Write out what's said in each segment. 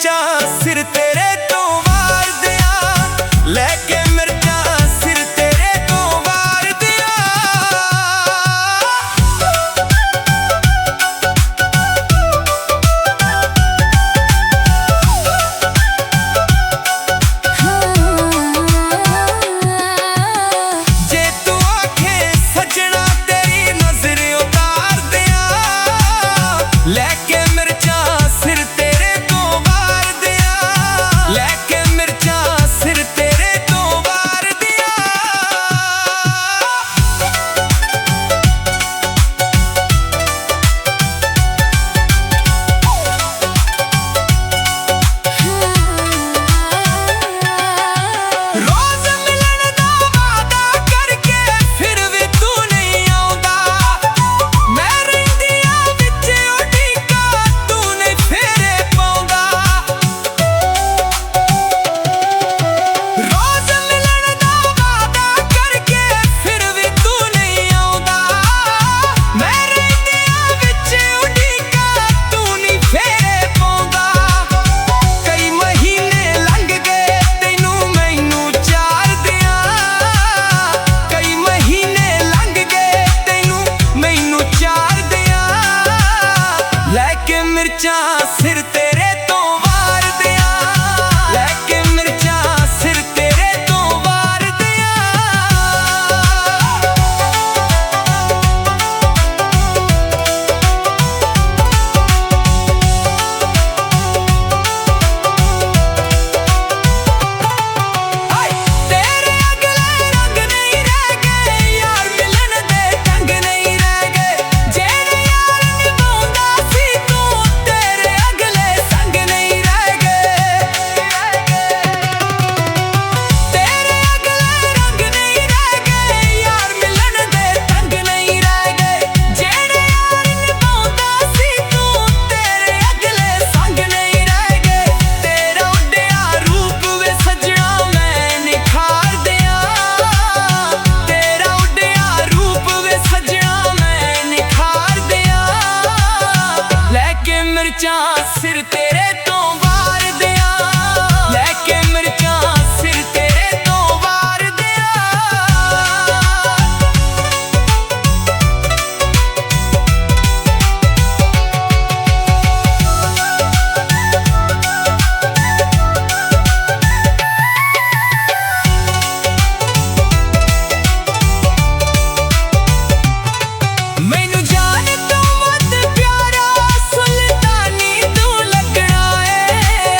मिर्चा सिर तेरे तो वार दिया लेके मिर्चा सिर तेरे तो वार दिया। जे तू आखे सजना तेरी नजर उतार दिया लेके मिर्चा सिर तेरे तो वार दिया लेके मिर्चा सिर तेरे तो वार दिया। रोज मिलन दा वादा करके फिर भी तू नहीं आउंदा मैं रहिंदियां विच उडीका तू नहीं फेरे पाउंदा। रोज मिलन दा वादा करके फिर भी तू नहीं आउंदा मैं रहिंदियां विच उडीका तू नहीं फेरे पाउंदा। कई महीने लंघ गए तैनू मैनू चार दिया कई महीने लंघ गए तैनू मैनू चार दिया लेके मिर्चा सिर तेरे तो वार दिया लेके मिर्चा सिर तेरे तो वार दिया। तेरे अगले रंग नहीं रह गए यार मिलन दे ढंग नहीं रह गए जेड़े यार निभाउंदा सी तू तेरे अगले संग नहीं रह गए। तेरे अगले रंग नहीं रह गए यार मिलन दे ढंग नहीं रह गए जेड़े यार निभाउंदा सी तू तेरे अगले संग नहीं रह गए। तेरा उड्डिया रूप वे सजना मैं निखार दिया तेरा उड्डिया रूप वे सजना मैं निखार दिया लेके मिर्चा सिर तेरे तो वार दिया लेके मिर्चा सिर तेरे तो वार दिया। मैनू जान तू मत प्यारा सुल्तानी तू लगना है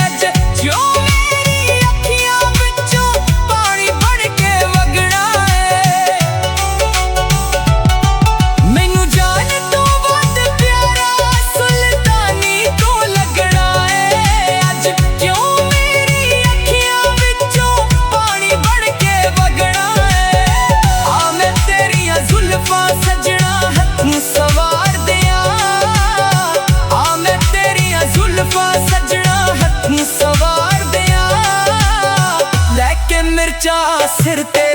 अज जो मेरी अखियां विचों पानी बन के वगना है। मैनू जान तू मत प्यारा सुल्तानी तू लगना है अज क्यों मेरी अखियां विचों पानी बन के वगना है। आ मैं तेरियां जुल्फां सजना हत्थों सवार दिया आ मैं तेरियां जुल्फां सजना हत्थों सवार दिया लेके मिर्चा सिर ते